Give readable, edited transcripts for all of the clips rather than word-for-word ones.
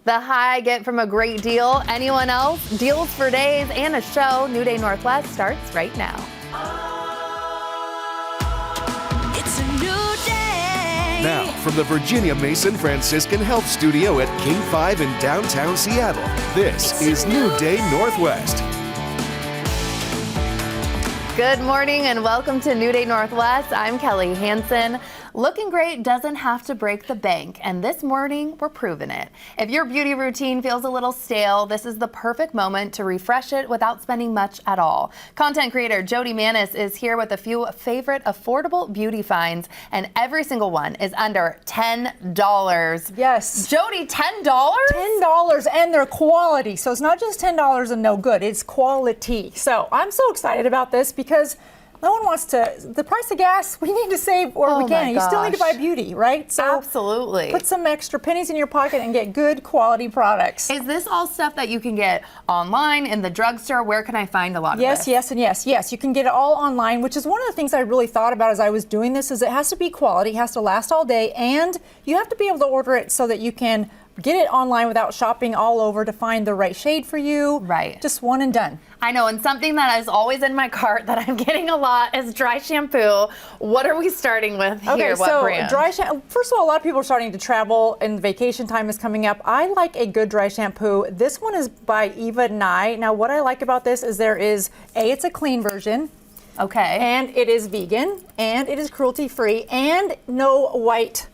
The high I get from a great deal. Anyone else? Deals for days and a show. New Day Northwest starts right now. It's a new day. Now, from the Virginia Mason Franciscan Health Studio at King 5 in downtown Seattle, this is New Day Northwest. Good morning and welcome to New Day Northwest. I'm Kelly Hansen. Looking great doesn't have to break the bank, and this morning we're proving it. If your beauty routine feels a little stale, this is the perfect moment to refresh it without spending much at all. Content creator Jodi Mannes is here with a few favorite affordable beauty finds, and every single one is under $10. Yes. Jodi, $10? $10, and they're quality. So it's not just $10 and no good, it's quality. So I'm so excited about this because no one wants to, the price of gas, we need to save where we can. You still need to buy beauty, right? So absolutely. Put some extra pennies in your pocket and get good quality products. Is this all stuff that you can get online, in the drugstore? Where can I find a lot of this? Yes, and yes. Yes, you can get it all online, which is one of the things I really thought about as I was doing this, is it has to be quality, it has to last all day, and you have to be able to order it so that you can get it online without shopping all over to find the right shade for you. Right. Just one and done. I know, and something that is always in my cart that I'm getting a lot is dry shampoo. What are we starting with here? Okay, What so brand? dry shampoo, first of all, a lot of people are starting to travel and vacation time is coming up. I like a good dry shampoo. This one is by Eva Nye. Now, what I like about this is it's a clean version. Okay. And it is vegan, and it is cruelty-free, and no whiteness.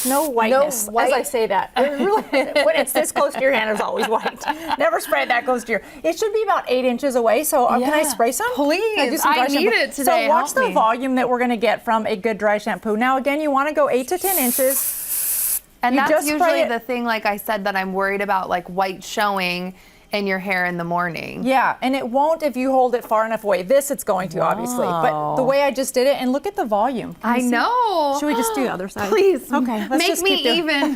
As I say that. Really, when it's this close to your hand, it's always white. Never spray it that close to your. It should be about 8 inches away. So can I spray some? Please. I need it today. So watch the volume that we're going to get from a good dry shampoo. Now again, you want to go 8 to 10 inches. And that's usually the thing, like I said, that I'm worried about, like white showing in your hair in the morning. Yeah, and it won't if you hold it far enough away. This it's going to, obviously. But the way I just did it, and look at the volume. I know. Should we just do the other side? Please. Okay. Make me even.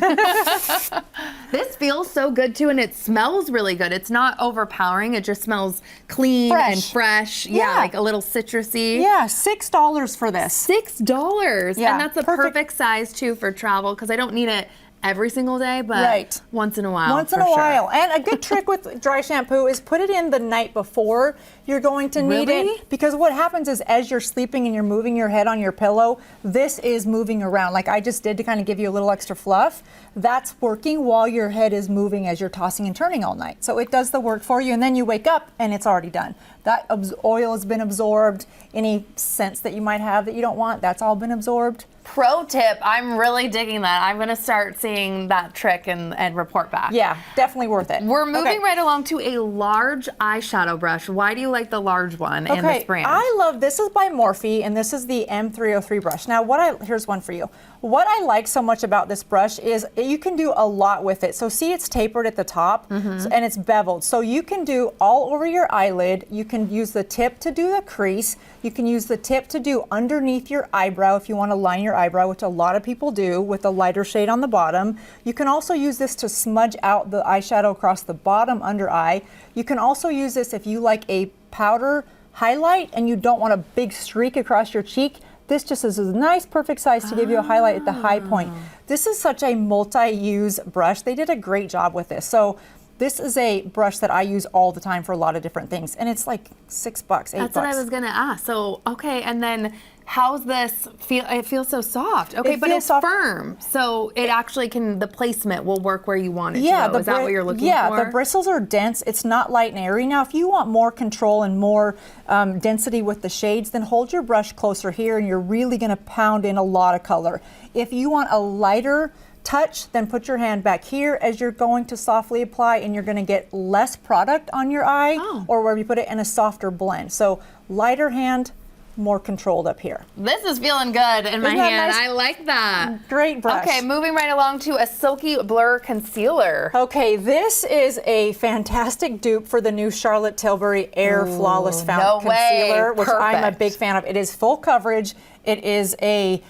This feels so good too, and it smells really good. It's not overpowering. It just smells clean and fresh. Yeah, like a little citrusy. Yeah, $6 for this. $6. Yeah, and that's a perfect size too for travel, because I don't need it every single day, but once in a while. Once in a while. And a good trick with dry shampoo is put it in the night before you're going to need it. Because what happens is as you're sleeping and you're moving your head on your pillow, this is moving around. Like I just did to kind of give you a little extra fluff. That's working while your head is moving as you're tossing and turning all night. So it does the work for you, and then you wake up and it's already done. That oil has been absorbed. Any scents that you might have that you don't want, that's all been absorbed. Pro tip, I'm really digging that. I'm going to start seeing that trick and report back. Yeah, definitely worth it. We're moving right along to a large eyeshadow brush. Why do you like the large one in this brand? I love, this is by Morphe, and this is the M303 brush. Now, here's one for you. What I like so much about this brush is you can do a lot with it. So see, it's tapered at the top, and it's beveled. So you can do all over your eyelid. You can use the tip to do the crease. You can use the tip to do underneath your eyebrow if you want to line your eyebrow, which a lot of people do with a lighter shade on the bottom. You can also use this to smudge out the eyeshadow across the bottom under eye. You can also use this if you like a powder highlight and you don't want a big streak across your cheek. This just is a nice, perfect size to give you a highlight at the high point. This is such a multi-use brush. They did a great job with this. So this is a brush that I use all the time for a lot of different things, and it's like $6, $8. That's what I was gonna ask. So, okay, and then how's this feel? It feels so soft. Okay, but it's firm, so it actually can. The placement will work where you want it to. Is that what you're looking for? Yeah, the bristles are dense. It's not light and airy. Now, if you want more control and more density with the shades, then hold your brush closer here, and you're really gonna pound in a lot of color. If you want a lighter touch, then put your hand back here as you're going to softly apply, and you're going to get less product on your eye or where you put it in a softer blend. So lighter hand, more controlled up here. This is feeling good in my hand. Nice? I like that. Great brush. Okay, moving right along to a Silky Blur Concealer. Okay, this is a fantastic dupe for the new Charlotte Tilbury Air Flawless Fountain Concealer, which I'm a big fan of. It is full coverage. It is a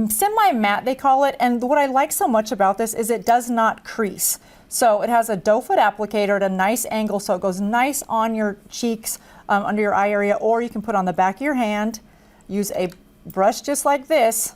semi-matte, they call it, and what I like so much about this is it does not crease. So it has a doe foot applicator at a nice angle, so it goes nice on your cheeks, under your eye area, or you can put on the back of your hand, use a brush just like this,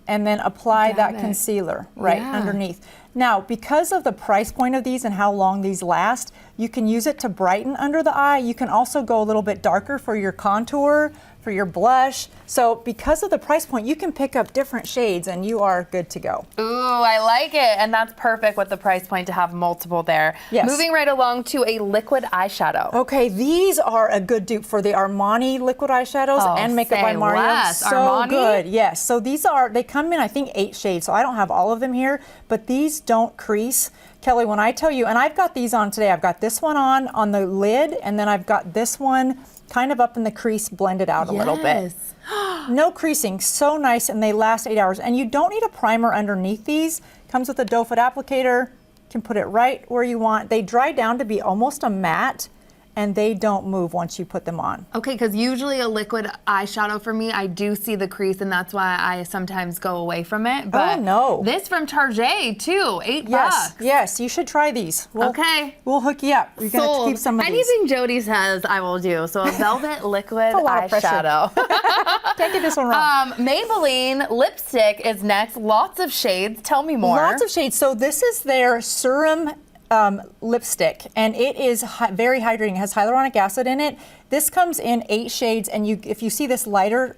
and then apply that concealer underneath. Now, because of the price point of these and how long these last, you can use it to brighten under the eye. You can also go a little bit darker for your contour, for your blush. So because of the price point, you can pick up different shades and you are good to go. Ooh, I like it. And that's perfect with the price point to have multiple there. Yes. Moving right along to a liquid eyeshadow. Okay, these are a good dupe for the Armani liquid eyeshadows and Makeup by say Mario. less. So Armani? good, yes. So these they come in, I think, 8 shades. So I don't have all of them here, but these don't crease. Kelly, when I tell you, and I've got these on today, I've got this one on the lid, and then I've got this one kind of up in the crease, blended out a little bit. No creasing, so nice, and they last 8 hours. And you don't need a primer underneath these. Comes with a doe foot applicator. Can put it right where you want. They dry down to be almost a matte, and they don't move once you put them on. Okay, because usually a liquid eyeshadow for me, I do see the crease, and that's why I sometimes go away from it. But no. This from Target too, $8. Yes, you should try these. Okay. We'll hook you up. You're going to Sold. keep some of these. Anything Jodi says, I will do. So a velvet liquid a lot of pressure. eyeshadow. Can't get this one wrong. Maybelline lipstick is next. Lots of shades. Tell me more. Lots of shades. So this is their serum lipstick, and it is very hydrating. It has hyaluronic acid in it. This comes in 8 shades, and if you see this lighter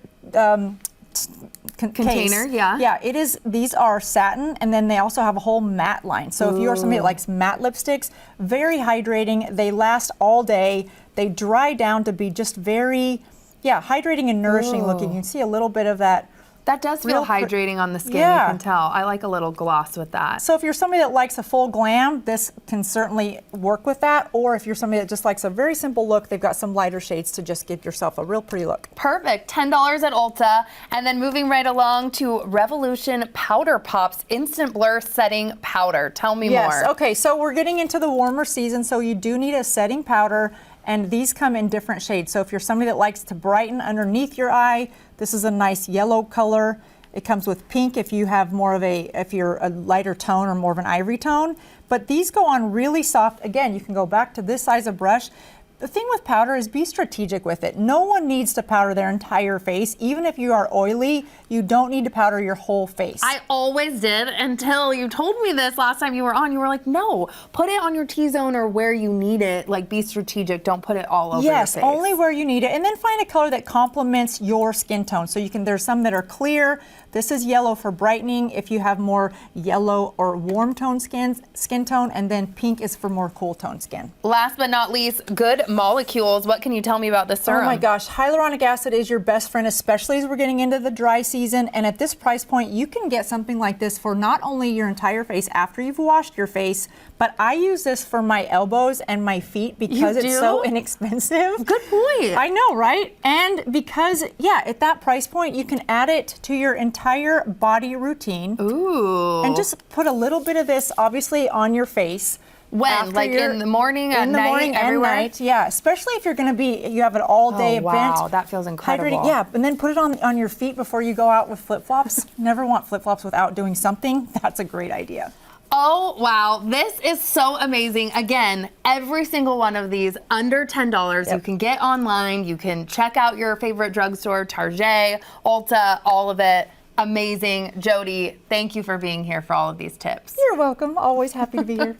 container, case, yeah, it is. These are satin, and then they also have a whole matte line. So if you are somebody that likes matte lipsticks, very hydrating. They last all day. They dry down to be just very, hydrating and nourishing looking. You can see a little bit of that. That does feel hydrating on the skin, you can tell. I like a little gloss with that. So if you're somebody that likes a full glam, this can certainly work with that. Or if you're somebody that just likes a very simple look, they've got some lighter shades to just give yourself a real pretty look. Perfect, $10 at Ulta. And then moving right along to Revolution Powder Pops Instant Blur Setting Powder. Tell me more. Yes, okay, so we're getting into the warmer season, so you do need a setting powder. And these come in different shades. So if you're somebody that likes to brighten underneath your eye, this is a nice yellow color. It comes with pink if you have if you're a lighter tone or more of an ivory tone. But these go on really soft. Again, you can go back to this size of brush. The thing with powder is be strategic with it. No one needs to powder their entire face. Even if you are oily, you don't need to powder your whole face. I always did until you told me this last time you were on. You were like, no, put it on your T-zone or where you need it. Like, be strategic. Don't put it all over your face. Yes, only where you need it. And then find a color that complements your skin tone. So there's some that are clear. This is yellow for brightening if you have more yellow or warm tone skin tone, and then pink is for more cool tone skin. Last but not least, Good Molecules. What can you tell me about this serum? Oh my gosh, hyaluronic acid is your best friend, especially as we're getting into the dry season. And at this price point, you can get something like this for not only your entire face after you've washed your face, but I use this for my elbows and my feet because it's so inexpensive. Good point. I know, right? And because, at that price point, you can add it to your entire body routine. Ooh. And just put a little bit of this, obviously, on your face. When? Like in the morning, at night, in the morning everywhere? and night, yeah. Especially if you're going to you have an all-day event. Wow, that feels incredible. Hydrating, yeah, and then put it on your feet before you go out with flip-flops. Never want flip-flops without doing something. That's a great idea. Oh, wow. This is so amazing. Again, every single one of these under $10. You can get online. You can check out your favorite drugstore, Target, Ulta, all of it. Amazing. Jodi, thank you for being here for all of these tips. You're welcome. Always happy to be here.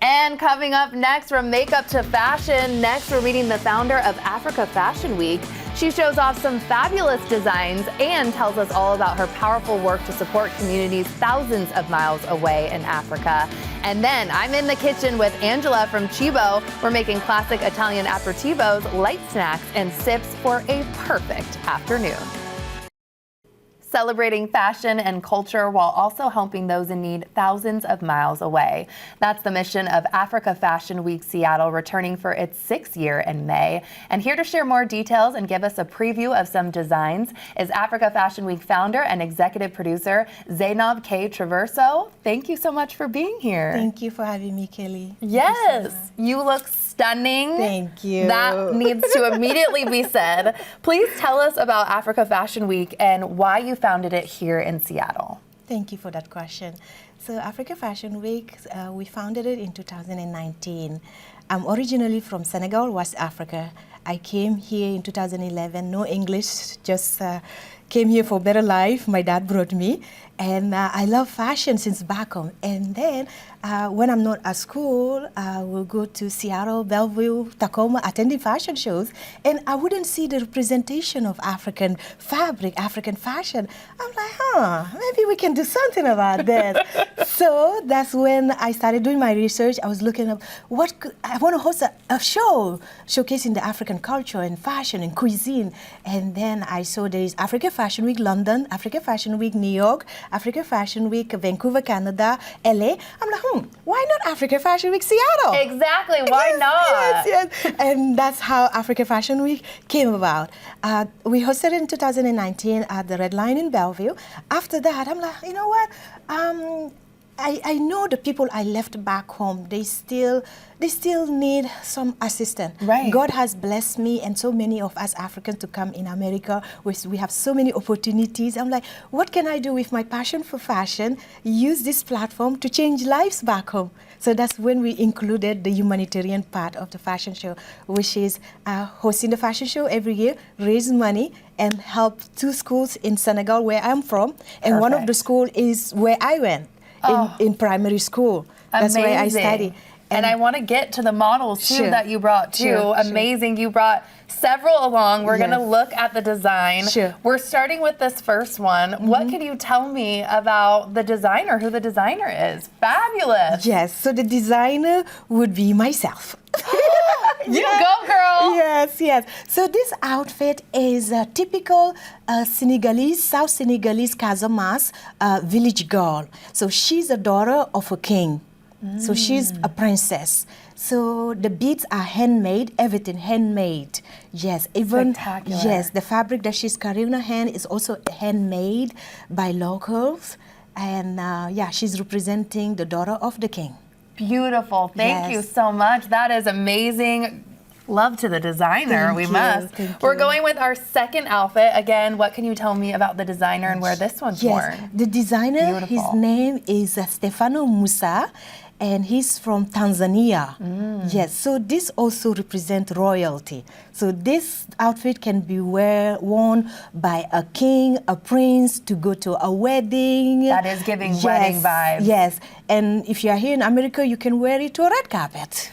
And coming up next, from makeup to fashion, next we're meeting the founder of Africa Fashion Week. She shows off some fabulous designs and tells us all about her powerful work to support communities thousands of miles away in Africa. And then I'm in the kitchen with Angela from CIBO. We're making classic Italian aperitivos, light snacks, and sips for a perfect afternoon. Celebrating fashion and culture while also helping those in need thousands of miles away. That's the mission of Africa Fashion Week Seattle, returning for its 6th year in May. And here to share more details and give us a preview of some designs is Africa Fashion Week founder and executive producer Zainab K. Traverso. Thank you so much for being here. Thank you for having me, Kelly. Yes, you look stunning. Thank you. That needs to immediately be said. Please tell us about Africa Fashion Week and why you founded it here in Seattle. Thank you for that question. So Africa Fashion Week, we founded it in 2019. I'm originally from Senegal, West Africa. I came here in 2011, no English, just came here for better life. My dad brought me, and I love fashion since back home. And then when I'm not at school, I will go to Seattle, Bellevue, Tacoma, attending fashion shows, and I wouldn't see the representation of African fabric, African fashion. I'm like, maybe we can do something about that. So that's when I started doing my research. I was looking up I want to host a show showcasing the African culture and fashion and cuisine. And then I saw there is Africa Fashion Week London, Africa Fashion Week New York, Africa Fashion Week Vancouver, Canada, LA. I'm like, why not Africa Fashion Week Seattle? Exactly, why not? Yes. And that's how Africa Fashion Week came about. We hosted it in 2019 at the Red Lion in Bellevue. After that, I'm like, you know what? I know the people I left back home, they still need some assistance. Right. God has blessed me and so many of us Africans to come in America. We have so many opportunities. I'm like, what can I do with my passion for fashion? Use this platform to change lives back home. So that's when we included the humanitarian part of the fashion show, which is hosting the fashion show every year, raise money, and help 2 schools in Senegal where I'm from. And one of the schools is where I went. In primary school. That's where I studied. And I want to get to the models too that you brought too. Amazing. You brought several along. We're going to look at the design. We're starting with this first one. What can you tell me about the designer, who the designer is? Fabulous. Yes, so the designer would be myself. You go, girl. Yes. So this outfit is a typical Senegalese, South Senegalese Casamance village girl. So she's a daughter of a king. So she's a princess. So the beads are handmade, everything handmade. Yes, even spectacular. Yes, the fabric that she's carrying in her hand is also handmade by locals. And she's representing the daughter of the king. Beautiful. Thank you so much. That is amazing. Love to the designer. We must. We're going with our second outfit. Again, what can you tell me about the designer and where this one's worn? The designer, his name is Stefano Musa, and he's from Tanzania. Yes, so this also represents royalty. So this outfit can be worn by a king, a prince, to go to a wedding. That is giving wedding vibes. Yes, and if you're here in America, you can wear it to a red carpet.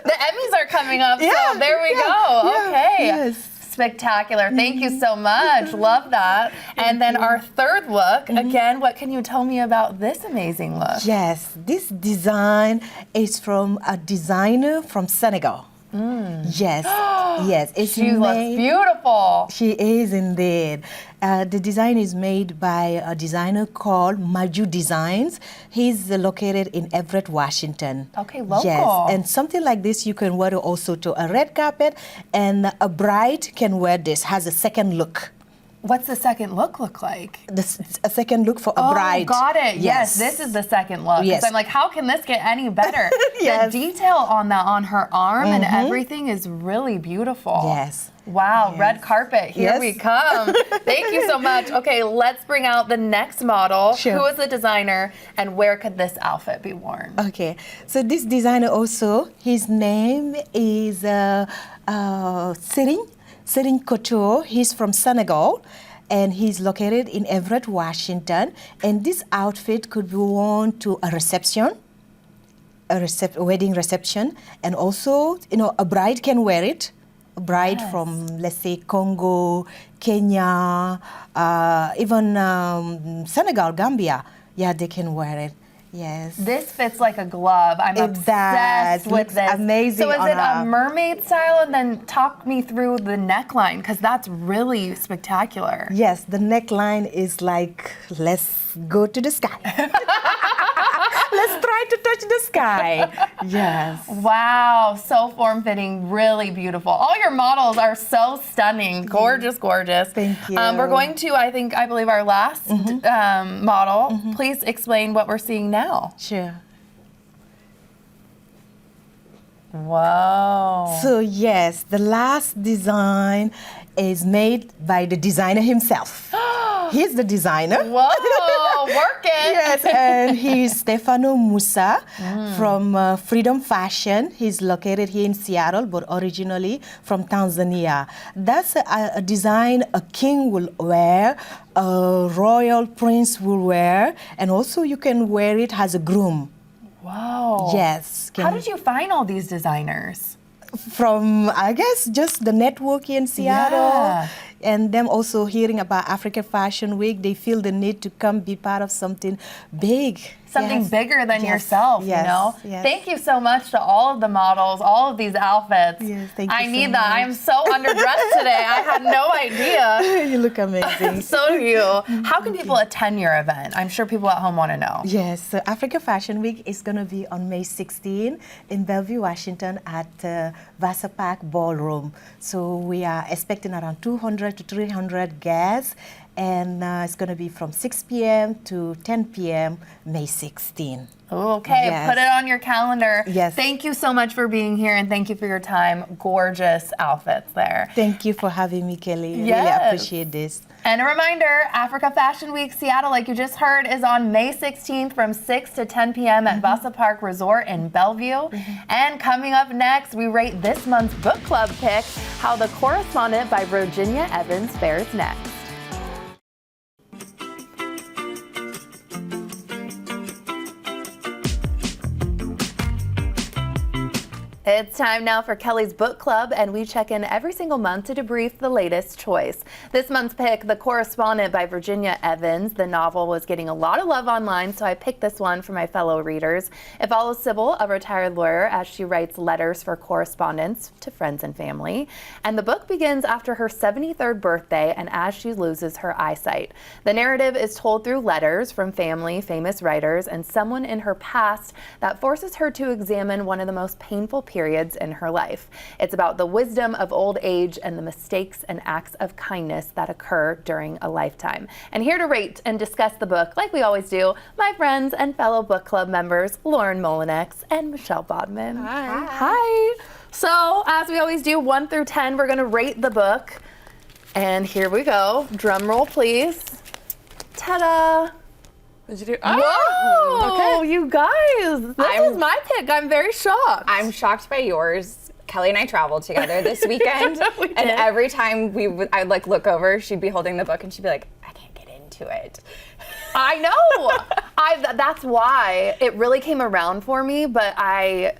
The Emmys are coming up, so there we go. Okay. Yes. Spectacular. Thank you so much. Love that. And then our third look, again, what can you tell me about this amazing look? Yes, this design is from a designer from Senegal. Yes, it's she looks beautiful. She is indeed. The design is made by a designer called Maju Designs. He's located in Everett, Washington. Okay, local. Yes, and something like this you can wear also to a red carpet, and a bride can wear this, has a second look. What's the second look like? A second look for a bride. Oh, got it. Yes, this is the second look. Yes. I'm like, how can this get any better? Yes. The detail on that, on her arm and everything is really beautiful. Yes. Wow, red carpet, here we come. Thank you so much. Okay, let's bring out the next model. Who is the designer and where could this outfit be worn? Okay, so this designer also, his name is Serigne Couture. He's from Senegal, and he's located in Everett, Washington. And this outfit could be worn to a reception, wedding reception, and also, a bride can wear it. A bride from, let's say, Congo, Kenya, even Senegal, Gambia. Yeah, they can wear it. Yes. This fits like a glove. I'm obsessed with this. Amazing. So is it a mermaid style? And then talk me through the neckline, because that's really spectacular. Yes, the neckline is like, let's go to the sky. Let's try to touch the sky. Yes. Wow, so form-fitting, really beautiful. All your models are so stunning, gorgeous, gorgeous. Thank you. We're going to, I believe, our last model. Please explain what we're seeing now. Sure. Wow. So yes, the last design is made by the designer himself. He's the designer. Whoa, work it. Yes, and he's Stefano Musa from Freedom Fashion. He's located here in Seattle, but originally from Tanzania. That's a design a king will wear, a royal prince will wear, and also you can wear it as a groom. Wow. Yes. How did you find all these designers? From, I guess, just the network here in Seattle. Yeah. And them also hearing about African Fashion Week, they feel the need to come be part of something big. Something Yes. bigger than Yes. yourself, Yes. you know? Yes. Thank you so much to all of the models, all of these outfits. Yes, thank you I so need that. much. I'm so underdressed today. I had no idea. You look amazing. So do you. How can people attend your event? I'm sure people at home want to know. Yes, so Africa Fashion Week is going to be on May 16 in Bellevue, Washington at Vassar Park Ballroom. So we are expecting around 200 to 300 guests, and it's going to be from 6 p.m. to 10 p.m. May 16. Okay, Yes. put it on your calendar. Yes. Thank you so much for being here and thank you for your time. Gorgeous outfits there. Thank you for having me, Kelly. Yes. Really appreciate this. And a reminder, Africa Fashion Week Seattle, like you just heard, is on May 16th from 6 to 10 p.m. at Vassar Park Resort in Bellevue. And coming up next, we rate this month's book club pick, How the Correspondent by Virginia Evans fares next. It's time now for Kelly's Book Club, and we check in every single month to debrief the latest choice. This month's pick, The Correspondent by Virginia Evans. The novel was getting a lot of love online, so I picked this one for my fellow readers. It follows Sybil, a retired lawyer, as she writes letters for correspondence to friends and family. And the book begins after her 73rd birthday and as she loses her eyesight. The narrative is told through letters from family, famous writers, and someone in her past that forces her to examine one of the most painful periods in her life. It's about the wisdom of old age and the mistakes and acts of kindness that occur during a lifetime. And here to rate and discuss the book, like we always do, my friends and fellow book club members, Lauren Molinex and Michelle Bodman. Hi. Hi. So, as we always do, 1 through 10, we're going to rate the book. And here we go. Drum roll, please. Ta-da! Did you do? Whoa, Okay. you guys, this is my pick. I'm very shocked. I'm shocked by yours. Kelly and I traveled together this weekend, We and did. every time I'd like look over, she'd be holding the book, and she'd be like, "I can't get into it." I know. That's why it really came around for me, but I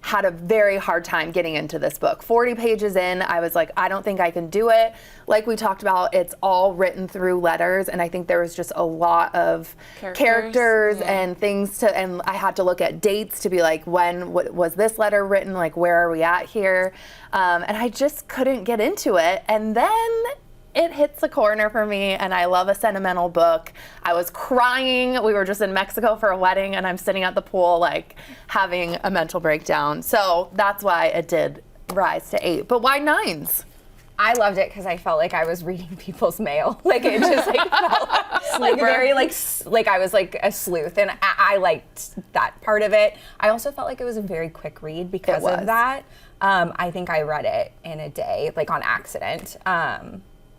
had a very hard time getting into this book. 40 pages in, I was like, I don't think I can do it. Like we talked about, it's all written through letters, and I think there was just a lot of characters and things to, and I had to look at dates to be like, when was this letter written? Like, where are we at here? And I just couldn't get into it. And then it hits a corner for me, and I love a sentimental book. I was crying. We were just in Mexico for a wedding, and I'm sitting at the pool, like, having a mental breakdown. So that's why it did rise to 8. But why 9s? I loved it because I felt like I was reading people's mail. Like it just like felt like very like I was like a sleuth, and I liked that part of it. I also felt like it was a very quick read because of that. I think I read it in a day, like on accident.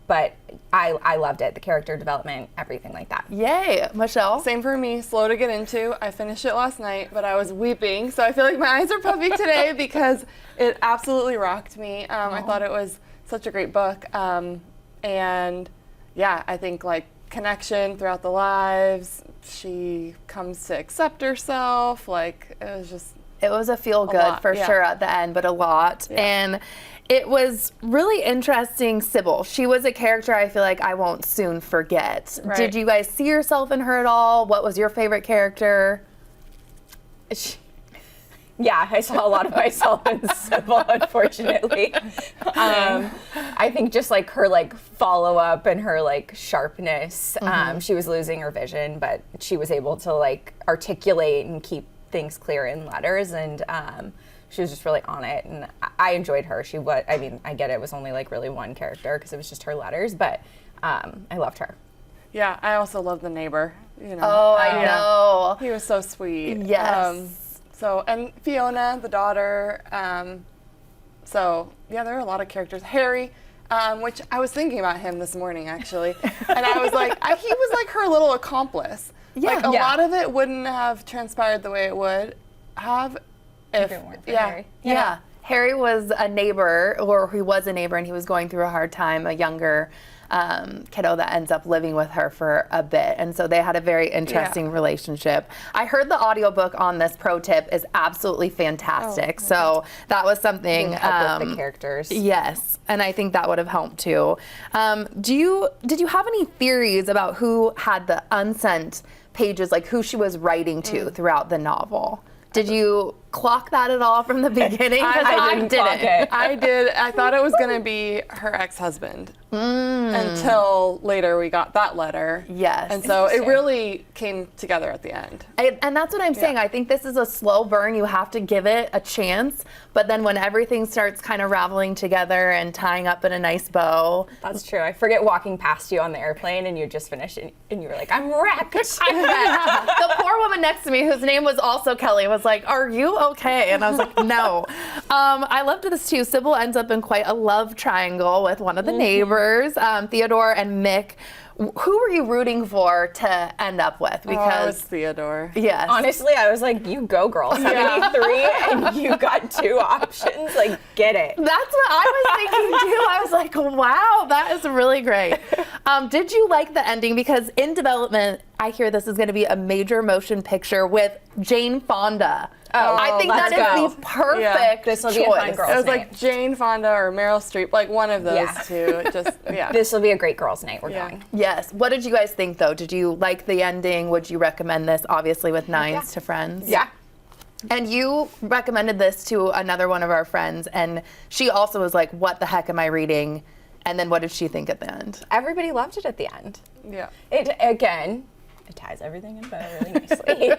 But I loved it, the character development, everything like that. Yay, Michelle. Same for me, slow to get into. I finished it last night, but I was weeping, so I feel like my eyes are puffy today because it absolutely rocked me. I thought it was such a great book. And yeah, I think like connection throughout the lives, she comes to accept herself, like It was a feel good lot, for yeah. sure at the end, but a lot. Yeah. And it was really interesting, Sybil. She was a character I feel like I won't soon forget. Right. Did you guys see yourself in her at all? What was your favorite character? Yeah, I saw a lot of myself in Sybil, unfortunately. I think just like her like follow up and her like sharpness. She was losing her vision, but she was able to like articulate and keep things clear in letters, and she was just really on it, and I enjoyed her. She was, I mean, I get it was only like really one character because it was just her letters, but I loved her. yeah, I also love the neighbor, you know. Oh, I know. He was so sweet. Yes. And Fiona, the daughter. So yeah, there are a lot of characters. Harry, which I was thinking about him this morning actually, and I was like, he was like her little accomplice. Yeah. Like a lot of it wouldn't have transpired the way it would have if it weren't for Harry. Yeah. Harry was a neighbor, or he was a neighbor, and he was going through a hard time, a younger kiddo that ends up living with her for a bit. And so they had a very interesting relationship. I heard the audiobook on this pro tip is absolutely fantastic. So that was something. Help with the characters. Yes, and I think that would have helped too. Did you have any theories about who had the unsent pages, like who she was writing to throughout the novel? Did you clock that at all from the beginning? I didn't clock it. I did. I thought it was going to be her ex-husband until later we got that letter. Yes. And so it really came together at the end. And that's what I'm saying. I think this is a slow burn. You have to give it a chance. But then when everything starts kind of raveling together and tying up in a nice bow. That's true. I forget walking past you on the airplane and you just finished and you were like, I'm wrecked. I'm wrecked. The poor woman next to me, whose name was also Kelly, was like, are you okay? And I was like, no. I loved this too. Sybil ends up in quite a love triangle with one of the neighbors, Theodore and Mick. Who were you rooting for to end up with? Because it was Theodore. Yes. Honestly, I was like, you go, girl. 73, and you got 2 options. Like, get it. That's what I was thinking too. I was like, wow, that is really great. Did you like the ending? Because in development, I hear this is going to be a major motion picture with Jane Fonda. Oh, I think that is the perfect This will choice. be a fun girl's It was night. like Jane Fonda or Meryl Streep, like one of those two. Just This will be a great girls' night. We're going. Yes. What did you guys think, though? Did you like the ending? Would you recommend this, obviously, with Nines to Friends? Yeah. And you recommended this to another one of our friends, and she also was like, what the heck am I reading? And then what did she think at the end? Everybody loved it at the end. Yeah. It ties everything in together really nicely.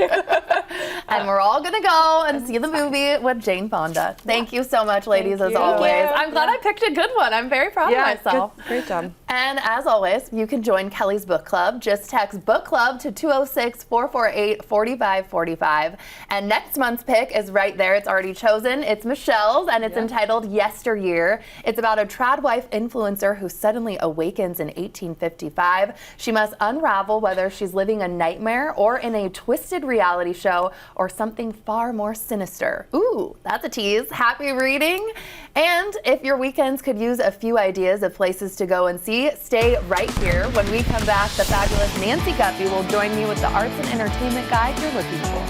And we're all gonna go and see the movie with Jane Fonda. Thank you so much, ladies, as always. I'm glad I picked a good one. I'm very proud of myself. Great job. And as always, you can join Kelly's book club. Just text book club to 206-448-4545. And next month's pick is right there. It's already chosen. It's Michelle's, and it's entitled Yesteryear. It's about a trad wife influencer who suddenly awakens in 1855. She must unravel whether she's living a nightmare or in a twisted reality show or something far more sinister. Ooh, that's a tease. Happy reading. And if your weekends could use a few ideas of places to go and see, stay right here. When we come back, the fabulous Nancy Guppy will join me with the arts and entertainment guide you're looking for.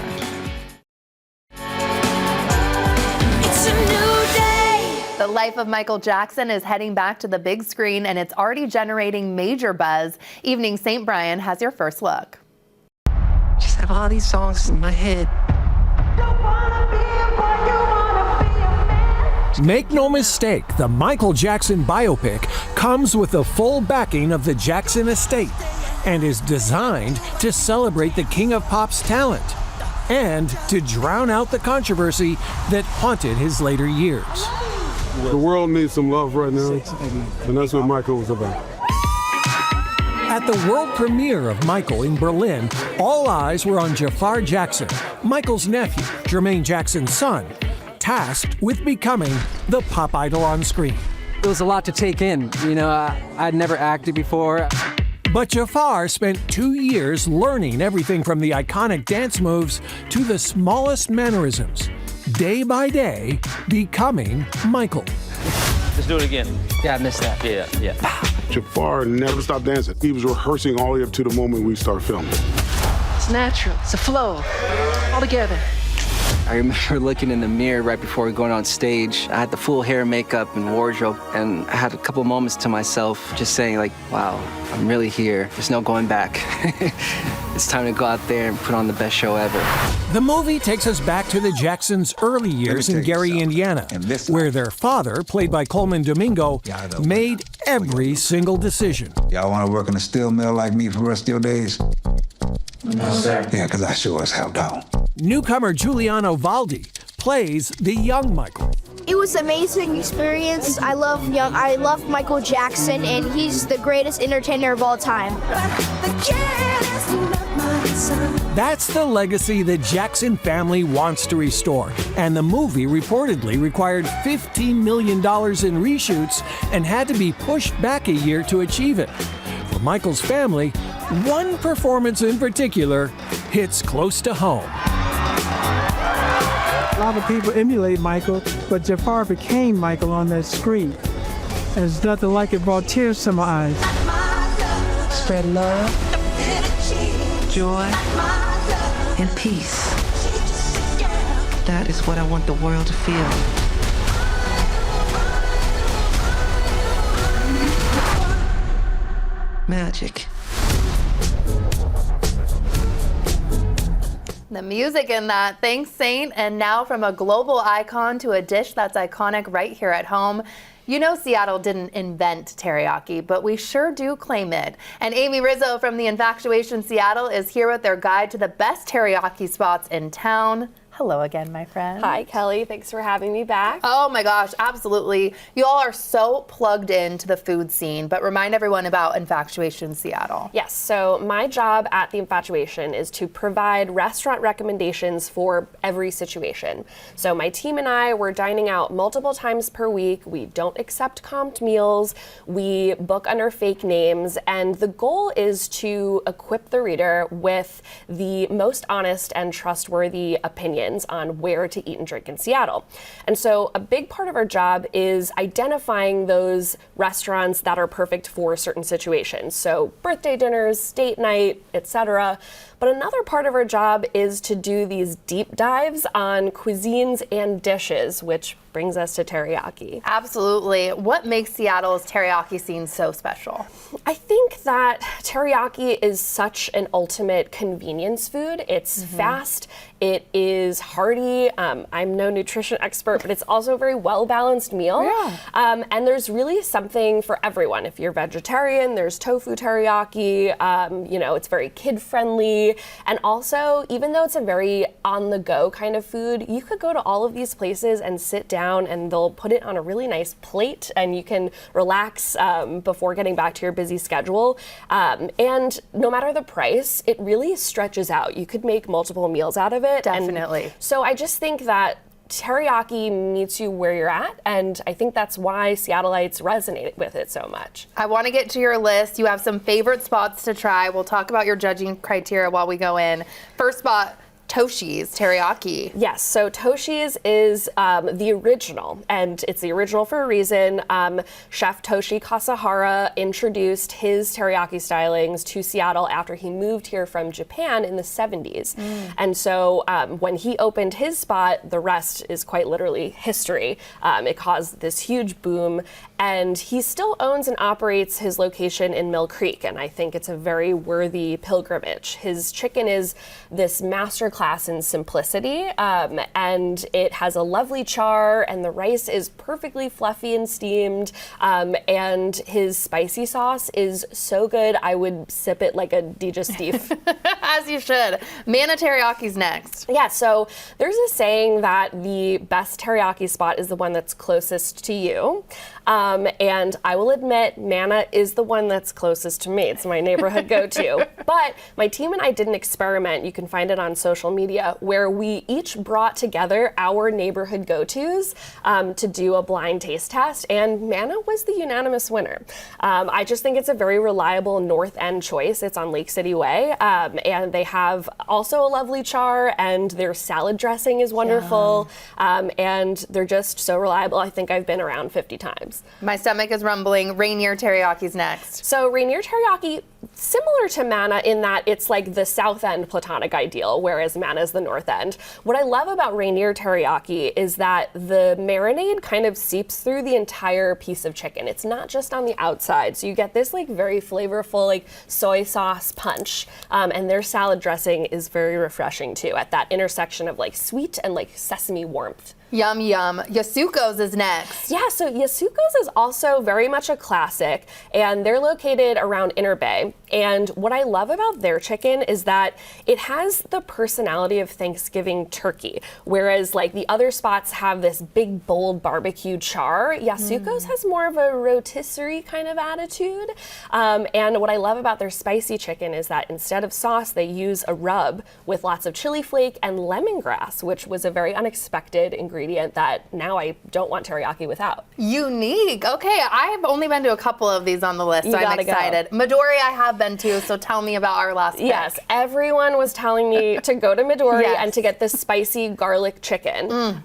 It's a new day. The Life of Michael Jackson is heading back to the big screen, and it's already generating major buzz. Evening St. Brian has your first look. Just have all these songs in my head. Make no mistake, the Michael Jackson biopic comes with the full backing of the Jackson estate and is designed to celebrate the King of Pop's talent and to drown out the controversy that haunted his later years. The world needs some love right now, and that's what Michael was about. At the world premiere of Michael in Berlin, all eyes were on Jafar Jackson, Michael's nephew, Jermaine Jackson's son, tasked with becoming the pop idol on screen. It was a lot to take in. You know, I'd never acted before. But Jafar spent 2 years learning everything from the iconic dance moves to the smallest mannerisms, day by day, becoming Michael. Let's do it again. Yeah, I missed that. Yeah. Jafar never stopped dancing. He was rehearsing all the way up to the moment we start filming. It's natural. It's a flow. All together. I remember looking in the mirror right before going on stage. I had the full hair, makeup, and wardrobe, and I had a couple moments to myself just saying, like, wow, I'm really here. There's no going back. It's time to go out there and put on the best show ever. The movie takes us back to the Jacksons' early years in Gary, Indiana, where their father, played by Coleman Domingo, made every single decision. Y'all want to work in a steel mill like me for the rest of your days? No, sir. Yeah, because I sure as hell don't. Newcomer Giuliano Valdi plays the young Michael. It was an amazing experience. I love Michael Jackson, and he's the greatest entertainer of all time. That's the legacy the Jackson family wants to restore, and the movie reportedly required $15 million in reshoots and had to be pushed back a year to achieve it. For Michael's family, one performance in particular hits close to home. A lot of people emulate Michael, but Jafar became Michael on that screen. There's nothing like it, brought tears to my eyes. Spread love, joy, and peace. That is what I want the world to feel. Magic. The music in that. Thanks, Saint. And now from a global icon to a dish that's iconic right here at home. You know Seattle didn't invent teriyaki, but we sure do claim it. And Aimee Rizzo from the Infatuation Seattle is here with their guide to the best teriyaki spots in town. Hello again, my friend. Hi, Kelly. Thanks for having me back. Oh my gosh, absolutely. You all are so plugged into the food scene, but remind everyone about Infatuation Seattle. Yes, so my job at the Infatuation is to provide restaurant recommendations for every situation. So my team and I, we're dining out multiple times per week. We don't accept comped meals. We book under fake names, and the goal is to equip the reader with the most honest and trustworthy opinion on where to eat and drink in Seattle. And so a big part of our job is identifying those restaurants that are perfect for certain situations. So birthday dinners, date night, etc. But another part of our job is to do these deep dives on cuisines and dishes, which brings us to teriyaki. Absolutely. What makes Seattle's teriyaki scene so special? I think that teriyaki is such an ultimate convenience food. It's fast, it is hearty. I'm no nutrition expert, but it's also a very well-balanced meal. Yeah. And there's really something for everyone. If you're vegetarian, there's tofu teriyaki. It's very kid-friendly. And also, even though it's a very on-the-go kind of food, you could go to all of these places and sit down and they'll put it on a really nice plate and you can relax before getting back to your busy schedule. And no matter the price, it really stretches out. You could make multiple meals out of it. Definitely. And so I just think that teriyaki meets you where you're at, and I think that's why Seattleites resonate with it so much. I want to get to your list. You have some favorite spots to try. We'll talk about your judging criteria while we go in. First spot, Toshi's teriyaki. Yes, so Toshi's is the original, and it's the original for a reason. Chef Toshi Kasahara introduced his teriyaki stylings to Seattle after he moved here from Japan in the 70s. And so when he opened his spot, the rest is quite literally history. It caused this huge boom, and he still owns and operates his location in Mill Creek, and I think it's a very worthy pilgrimage. His chicken is this masterclass in simplicity, and it has a lovely char, and the rice is perfectly fluffy and steamed, and his spicy sauce is so good I would sip it like a digestif. As you should. Mana Teriyaki's next. Yeah, so there's a saying that the best teriyaki spot is the one that's closest to you. And I will admit, Mana is the one that's closest to me. It's my neighborhood go-to. But my team and I did an experiment, you can find it on social media, where we each brought together our neighborhood go-tos to do a blind taste test, and Mana was the unanimous winner. I just think it's a very reliable North End choice. It's on Lake City Way, and they have also a lovely char, and their salad dressing is wonderful, and they're just so reliable. I think I've been around 50 times. My stomach is rumbling. Rainier Teriyaki's next. So Rainier Teriyaki, similar to Mana in that it's like the South End platonic ideal, whereas Mana is the North End. What I love about Rainier Teriyaki is that the marinade kind of seeps through the entire piece of chicken. It's not just on the outside. So you get this like very flavorful like soy sauce punch, and their salad dressing is very refreshing too at that intersection of like sweet and like sesame warmth. Yum, yum. Yasuko's is next. Yeah, so Yasuko's is also very much a classic, and they're located around Inner Bay. And what I love about their chicken is that it has the personality of Thanksgiving turkey, whereas like the other spots have this big, bold barbecue char. Yasuko's has more of a rotisserie kind of attitude. And what I love about their spicy chicken is that instead of sauce, they use a rub with lots of chili flake and lemongrass, which was a very unexpected ingredient that now I don't want teriyaki without. Unique. Okay, I've only been to a couple of these on the list, so I'm excited. Midori I have been to, so tell me about our last pick. Yes, everyone was telling me to go to Midori and to get this spicy garlic chicken.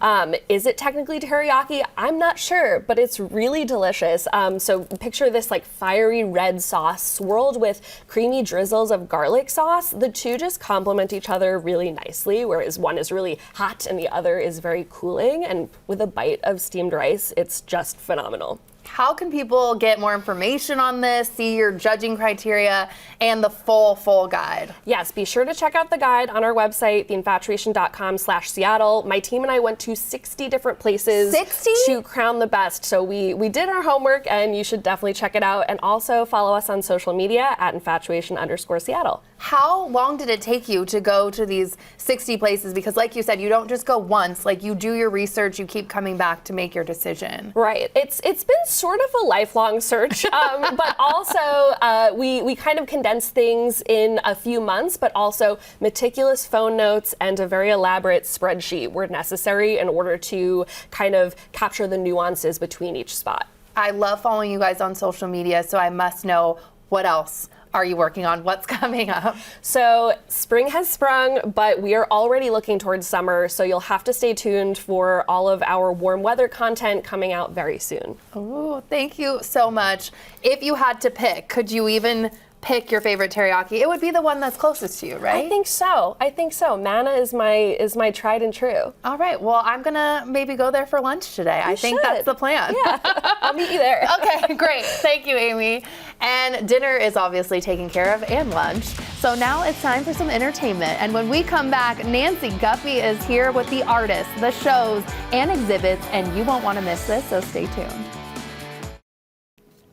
Is it technically teriyaki? I'm not sure, but it's really delicious. So picture this like fiery red sauce swirled with creamy drizzles of garlic sauce. The two just complement each other really nicely, whereas one is really hot and the other is very cooling. And with a bite of steamed rice, it's just phenomenal. How can people get more information on this, see your judging criteria, and the full guide? Yes, be sure to check out the guide on our website, theinfatuation.com/Seattle. My team and I went to 60 different places 60? to crown the best. So we did our homework, and you should definitely check it out. And also follow us on social media at infatuation_Seattle. How long did it take you to go to these 60 places? Because like you said, you don't just go once, like you do your research, you keep coming back to make your decision. Right. It's been sort of a lifelong search, but also we kind of condense things in a few months, but also meticulous phone notes and a very elaborate spreadsheet were necessary in order to kind of capture the nuances between each spot. I love following you guys on social media, so I must know what else are you working on? What's coming up? So spring has sprung, but we are already looking towards summer, so you'll have to stay tuned for all of our warm weather content coming out very soon. Oh, thank you so much. If you had to pick, could you even pick your favorite teriyaki? It would be the one that's closest to you, right? I think so. Mana is my tried and true. All right. Well, I'm gonna maybe go there for lunch today. I think that's the plan. Yeah, I'll meet you there. Okay, great. Thank you, Aimee. And dinner is obviously taken care of, and lunch. So now it's time for some entertainment. And when we come back, Nancy Guppy is here with the artists, the shows, and exhibits, and you won't want to miss this, so stay tuned.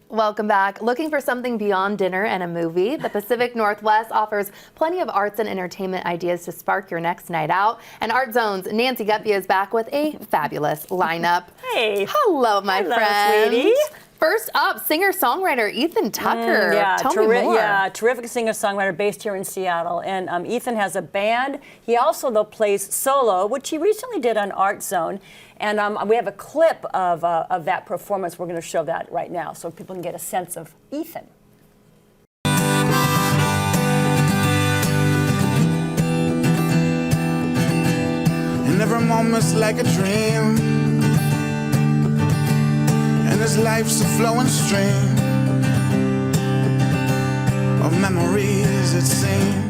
Welcome back. Looking for something beyond dinner and a movie? The Pacific Northwest offers plenty of arts and entertainment ideas to spark your next night out. And Art Zone's Nancy Guppy is back with a fabulous lineup. Hey. Hello, my friend. Sweetie. First up, singer-songwriter Ethan Tucker. Tell me more. Yeah, terrific singer-songwriter based here in Seattle. And Ethan has a band. He also, though, plays solo, which he recently did on Art Zone. And we have a clip of that performance. We're going to show that right now so people can get a sense of Ethan. And every moment's like a dream, and this life's a flowing stream of memories, it seems.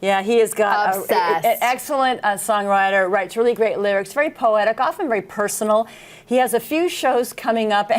Yeah, he has got an excellent songwriter, writes really great lyrics, very poetic, often very personal. He has a few shows coming up,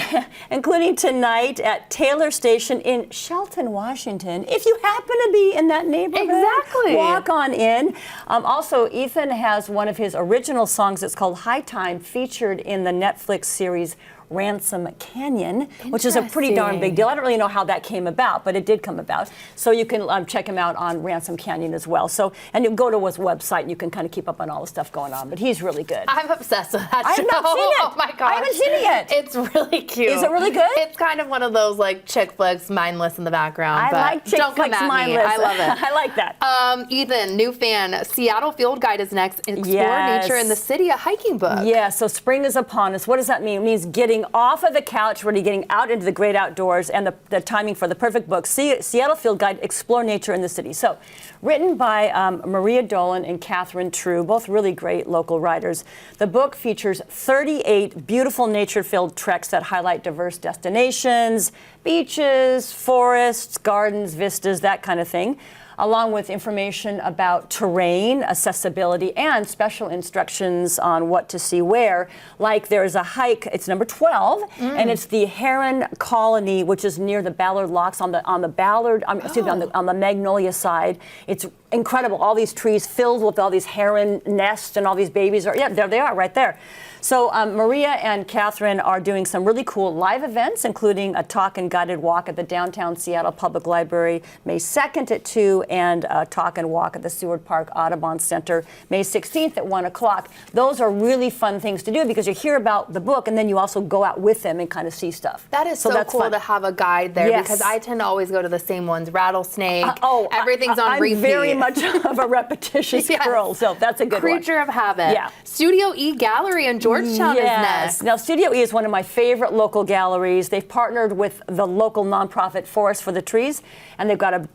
including tonight at Taylor Station in Shelton, Washington. If you happen to be in that neighborhood, walk on in. Also, Ethan has one of his original songs, it's called High Time, featured in the Netflix series Ransom Canyon, which is a pretty darn big deal. I don't really know how that came about, but it did come about. So you can check him out on Ransom Canyon as well. So, and you go to his website and you can kind of keep up on all the stuff going on. But he's really good. I'm obsessed with that I show. have not seen it. Oh my gosh. I haven't seen it yet. It's really cute. Is it really good? It's kind of one of those like chick flicks, mindless in the background. I but like chick don't flicks, come at mindless. me. I love it. I like that. Ethan, new fan. Seattle Field Guide is next. Explore nature in the city, a hiking book. Yeah, so spring is upon us. What does that mean? It means getting off of the couch, really getting out into the great outdoors, and the timing for the perfect book, Seattle Field Guide, Explore Nature in the City. So, written by Maria Dolan and Catherine True, both really great local writers. The book features 38 beautiful nature-filled treks that highlight diverse destinations, beaches, forests, gardens, vistas, that kind of thing, along with information about terrain, accessibility, and special instructions on what to see where. Like there's a hike, it's number 12, and it's the Heron Colony, which is near the Ballard Locks on the Magnolia side. It's incredible. All these trees filled with all these heron nests and all these babies. Yeah, there they are right there. So Maria and Catherine are doing some really cool live events, including a talk and guided walk at the downtown Seattle Public Library May 2nd at 2, and a talk and walk at the Seward Park Audubon Center May 16th at 1 o'clock. Those are really fun things to do because you hear about the book and then you also go out with them and kind of see stuff. That is so that's cool fun. to have a guide there, Yes. because I tend to always go to the same ones. Rattlesnake, everything's on I'm repeat. very much of a repetitious Yes. girl, so that's a good Creature one. of habit. Yeah. Studio E Gallery in Georgetown is Yes. next. Now, Studio E is one of my favorite local galleries. They've partnered with the local nonprofit Forest for the Trees, and they've got a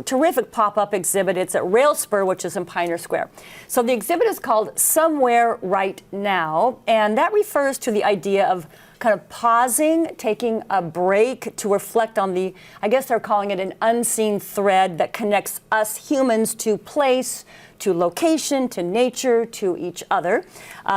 terrific pop-up exhibit. It's at Railspur, which is in Pioneer Square. So the exhibit is called Somewhere Right Now, and that refers to the idea of kind of pausing, taking a break to reflect on the, I guess they're calling it an unseen thread that connects us humans to place, to location, to nature, to each other.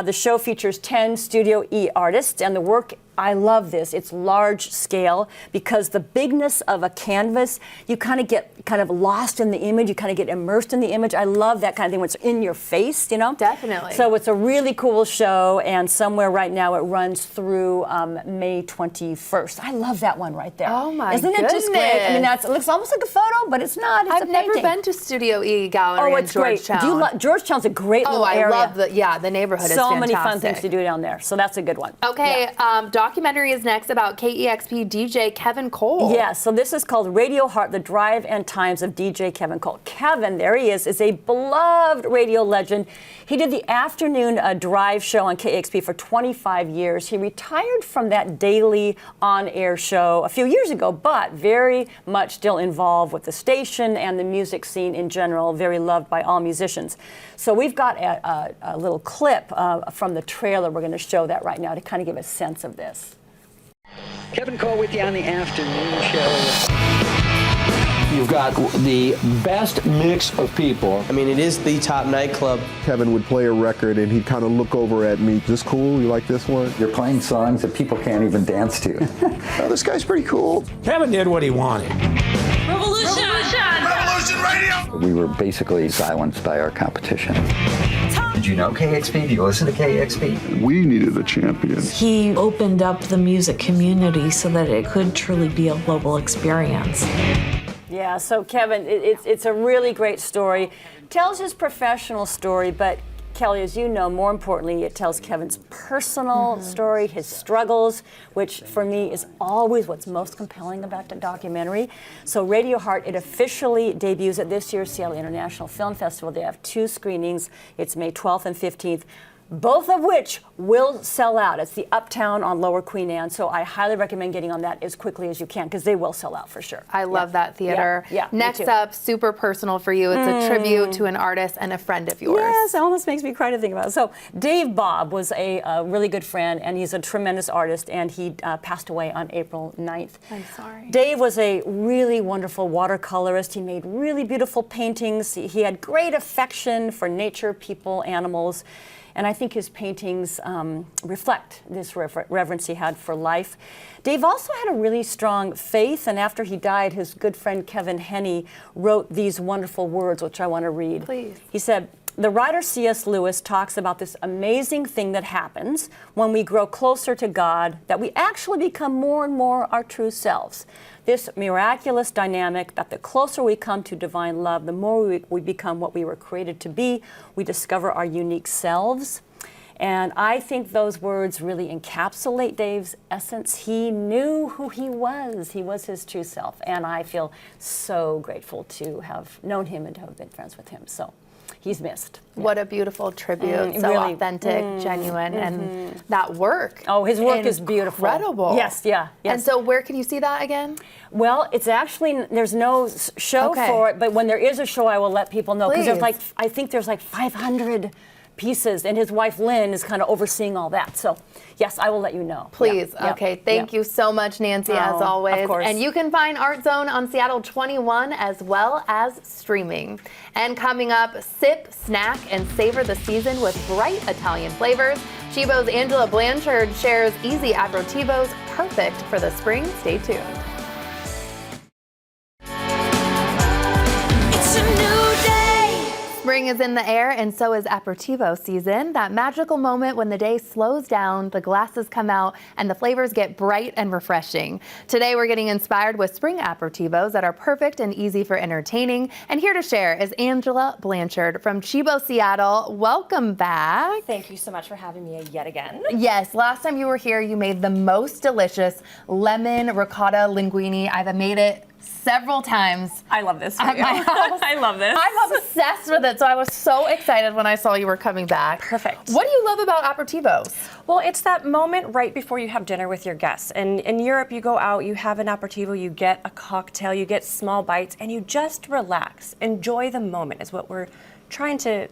The show features 10 Studio E artists, and the work, I love this, it's large scale, because the bigness of a canvas, you kind of get lost in the image, you kind of get immersed in the image. I love that kind of thing when it's in your face, you know? Definitely. So it's a really cool show, and Somewhere Right Now it runs through May 21st. I love that one right there. Oh my Isn't it just great? I mean, goodness. it looks almost like a photo, but it's not. It's I've a never painting. been to Studio E Gallery Oh, in it's great. Georgetown. Do you Georgetown's a great little area. I love the neighborhood is so fantastic. many fun things to do down there. So that's a good one. Okay, documentary is next about KEXP DJ Kevin Cole. Yeah, so this is called Radio Heart, The Drive and Times of DJ Kevin Cole. Kevin, there he is a beloved radio legend. He did the afternoon drive show on KEXP for 25 years. He retired from that daily on-air show a few years ago, but very much still involved with the station and the music scene in general, very loved by all musicians. So we've got a little clip from the trailer. We're going to show that right now to kind of give a sense of this. Kevin Cole with you on the afternoon show. You've got the best mix of people. I mean, it is the top nightclub. Kevin would play a record and he'd kind of look over at me. Is this cool? You like this one? You're playing songs that people can't even dance to. Oh, this guy's pretty cool. Kevin did what he wanted. Revolution! Revolution Radio! We were basically silenced by our competition. Did you know KXP? Do you listen to KXP? We needed a champion. He opened up the music community so that it could truly be a global experience. Yeah, so Kevin, it's a really great story. Tells his professional story, but Kelly, as you know, more importantly, it tells Kevin's personal story, his struggles, which for me is always what's most compelling about the documentary. So Radio Heart, it officially debuts at this year's Seattle International Film Festival. They have 2 screenings. It's May 12th and 15th. Both of which will sell out. It's the Uptown on Lower Queen Anne, so I highly recommend getting on that as quickly as you can because they will sell out for sure. I love that theater. Yeah, Next up, super personal for you. It's a tribute to an artist and a friend of yours. Yes, it almost makes me cry to think about it. So Dave Bob was a really good friend, and he's a tremendous artist, and he passed away on April 9th. I'm sorry. Dave was a really wonderful watercolorist. He made really beautiful paintings. He had great affection for nature, people, animals. And I think his paintings reflect this reverence he had for life. Dave also had a really strong faith, and after he died, his good friend Kevin Henney wrote these wonderful words, which I want to read. Please. He said, the writer C.S. Lewis talks about this amazing thing that happens when we grow closer to God, that we actually become more and more our true selves. This miraculous dynamic that the closer we come to divine love, the more we become what we were created to be. We discover our unique selves. And I think those words really encapsulate Dave's essence. He knew who he was. He was his true self. And I feel so grateful to have known him and to have been friends with him. So he's missed. What a beautiful tribute. So really. authentic, genuine, and that work. Oh, his work is beautiful. Incredible. Yes, yeah. Yes. And so where can you see that again? Well, it's actually, there's no show for it, but when there is a show, I will let people know. Because there's I think there's 500 pieces, and his wife Lynn is kind of overseeing all that. So, yes, I will let you know. Please. Yeah. Okay. Thank you so much, Nancy, as always. Of course. And you can find Art Zone on Seattle 21 as well as streaming. And coming up, sip, snack, and savor the season with bright Italian flavors. CIBO's Angela Blanchard shares easy aperitivos perfect for the spring. Stay tuned. It's a new day. Spring is in the air, and so is aperitivo season, that magical moment when the day slows down, the glasses come out, and the flavors get bright and refreshing. Today, we're getting inspired with spring aperitivos that are perfect and easy for entertaining. And here to share is Angela Blanchard from CIBO Seattle. Welcome back. Thank you so much for having me yet again. Yes, last time you were here, you made the most delicious lemon ricotta linguine. I've made it several times. I love this at my house. I love this. I'm obsessed with it, so I was so excited when I saw you were coming back. Perfect. What do you love about aperitivos? Well, it's that moment right before you have dinner with your guests. And in Europe, you go out, you have an aperitivo, you get a cocktail, you get small bites, and you just relax. Enjoy the moment is what we're trying to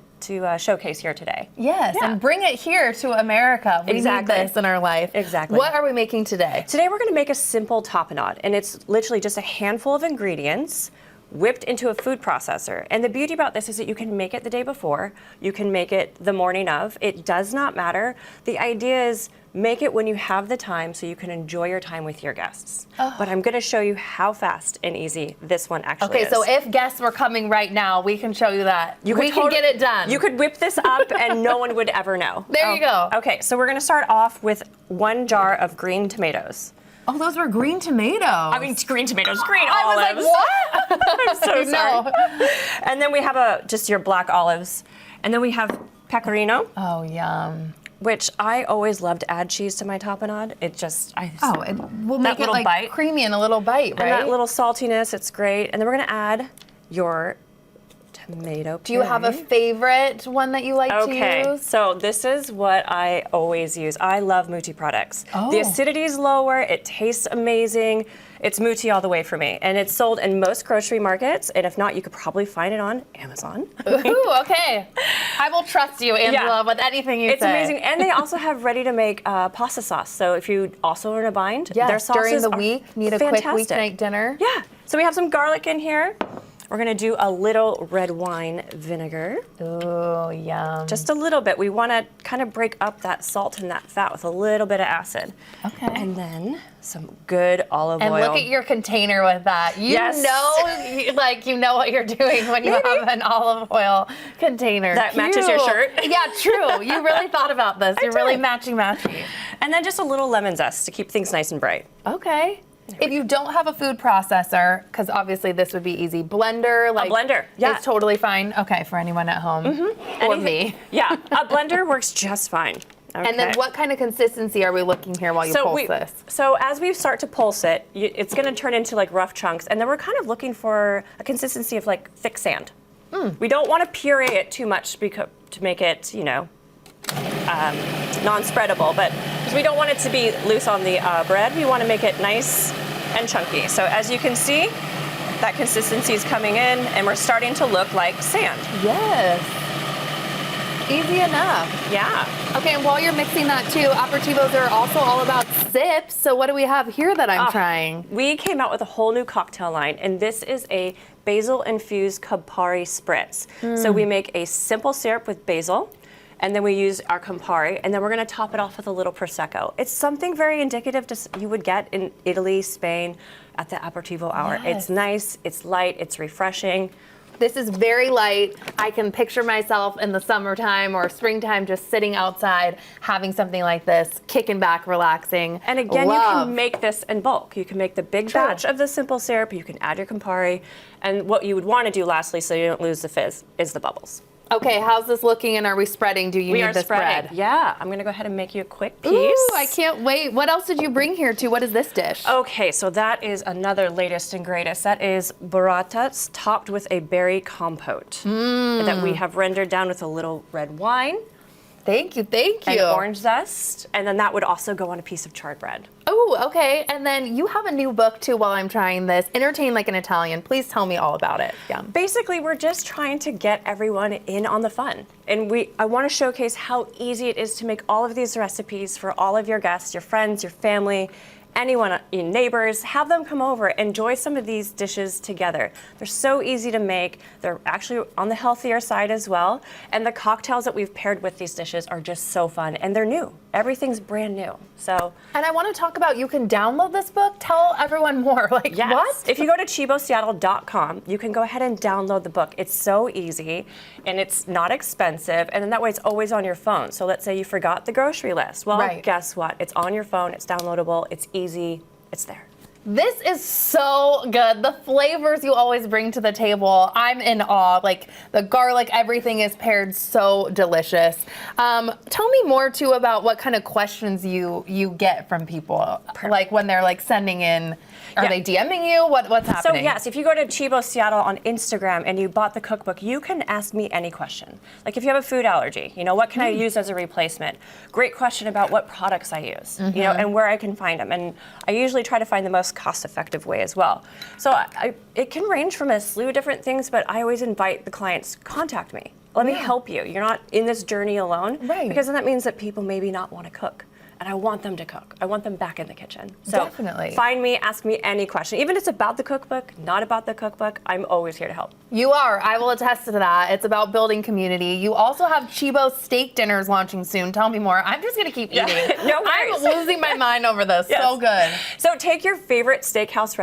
showcase here today. Yes, and bring it here to America. We need this in our life. Exactly. What are we making today? Today we're going to make a simple tapenade, and it's literally just a handful of ingredients whipped into a food processor. And the beauty about this is that you can make it the day before, you can make it the morning of. It does not matter. The idea is make it when you have the time so you can enjoy your time with your guests. Oh. But I'm going to show you how fast and easy this one actually is. Okay, so if guests were coming right now, we can show you that. We can get it done. You could whip this up and no one would ever know. There you go. Okay, so we're going to start off with 1 jar of green tomatoes. Oh, those were green tomatoes. I mean, green tomatoes, green olives. I was like, what? I'm so sorry. No. And then we have just your black olives. And then we have pecorino. Oh, yum. Which I always love to add cheese to my tapenade. It just, it will make it like bite. creamy and a little bite, right? And that little saltiness, it's great. And then we're gonna add your tomato puree. Do you have a favorite one that you like to use? Okay, so this is what I always use. I love Muti products. Oh. The acidity is lower, it tastes amazing. It's Muti all the way for me. And it's sold in most grocery markets, and if not, you could probably find it on Amazon. Ooh, okay. I will trust you, Angela, with anything you say. It's amazing. And they also have ready-to-make pasta sauce. So if you also are in a bind, yes, their sauces during the are week, need a fantastic. quick weeknight dinner. Yeah. So we have some garlic in here. We're gonna do a little red wine vinegar. Ooh, yum. Just a little bit. We wanna kind of break up that salt and that fat with a little bit of acid. Okay. And then some good olive oil. And look at your container with that. You know, you know what you're doing when you have an olive oil container. That matches your shirt. Yeah, true. You really thought about this. You're really matchy. And then just a little lemon zest to keep things nice and bright. Okay. If you don't have a food processor, because obviously this would be easy, blender, a blender, yeah, is totally fine. Okay, for anyone at home or me. Yeah, a blender works just fine. Okay. And then what kind of consistency are we looking here while you pulse this? So as we start to pulse it, it's going to turn into like rough chunks, and then we're kind of looking for a consistency of like thick sand. We don't want to puree it too much to make it, you know, non-spreadable, but because we don't want it to be loose on the bread, we want to make it nice and chunky. So as you can see, that consistency is coming in, and we're starting to look like sand. Yes. Easy enough. Yeah. Okay, and while you're mixing that too, aperitivos are also all about sips. So what do we have here that I'm trying? We came out with a whole new cocktail line, and this is a basil-infused Campari spritz. So we make a simple syrup with basil, and then we use our Campari, and then we're gonna top it off with a little Prosecco. It's something very indicative you would get in Italy, Spain, at the aperitivo hour. Yes. It's nice, it's light, it's refreshing. This is very light. I can picture myself in the summertime or springtime just sitting outside having something like this, kicking back, relaxing. And again, you can make this in bulk. You can make the big batch of the simple syrup, you can add your Campari, and what you would wanna do lastly so you don't lose the fizz is the bubbles. Okay, how's this looking, and are we spreading? Do you need this bread? Yeah, I'm gonna go ahead and make you a quick piece. Ooh, I can't wait. What else did you bring here too? What is this dish? Okay, so that is another latest and greatest. That is burratas topped with a berry compote that we have rendered down with a little red wine. Thank you, thank you. And orange zest, and then that would also go on a piece of charred bread. Oh, okay. And then you have a new book too while I'm trying this, Entertain Like an Italian. Please tell me all about it. Yeah. Basically, we're just trying to get everyone in on the fun. And I want to showcase how easy it is to make all of these recipes for all of your guests, your friends, your family, anyone, your neighbors. Have them come over, enjoy some of these dishes together. They're so easy to make. They're actually on the healthier side as well. And the cocktails that we've paired with these dishes are just so fun, and they're new. Everything's brand new. So, and I want to talk about, you can download this book. Tell everyone more. Like, yes. what? If you go to CIBOSeattle.com, you can go ahead and download the book. It's so easy, and it's not expensive, and then that way it's always on your phone. So let's say you forgot the grocery list. Well, guess what? It's on your phone. It's downloadable. It's easy. It's there. This is so good. The flavors you always bring to the table, I'm in awe. Like the garlic, everything is paired so delicious. Tell me more too about what kind of questions you get from people, like when they're like sending in. Are they DMing you? What's happening? So yes, if you go to CIBO Seattle on Instagram and you bought the cookbook, you can ask me any question. Like if you have a food allergy, what can I use as a replacement? Great question about what products I use, and where I can find them. And I usually try to find the most cost-effective way as well. So it can range from a slew of different things, but I always invite the clients, contact me. Let me help you. You're not in this journey alone. Right. Because then that means that people maybe not want to cook. And I want them to cook. I want them back in the kitchen. So definitely. Find me, ask me any question. Even if it's about the cookbook, not about the cookbook, I'm always here to help. You are. I will attest to that. It's about building community. You also have CIBO steak dinners launching soon. Tell me more. I'm just going to keep eating. No worries. I'm losing my mind over this. Yes. So good. So take your favorite steakhouse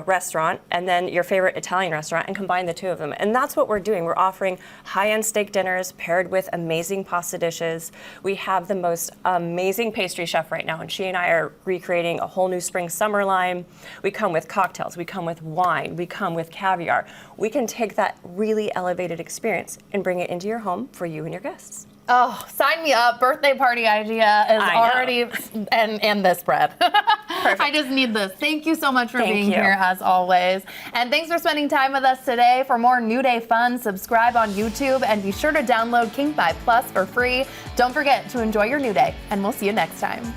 restaurant and then your favorite Italian restaurant and combine the two of them. And that's what we're doing. We're offering high-end steak dinners paired with amazing pasta dishes. We have the most amazing pastry chef right now, and she and I are recreating a whole new spring-summer line. We come with cocktails. We come with wine. We come with caviar. We can take that really elevated experience and bring it into your home for you and your guests. Oh, sign me up. Birthday party idea is already, and this bread. I just need this. Thank you so much for being here as always. And thanks for spending time with us today. For more New Day fun, subscribe on YouTube and be sure to download King 5 Plus for free. Don't forget to enjoy your new day, and we'll see you next time.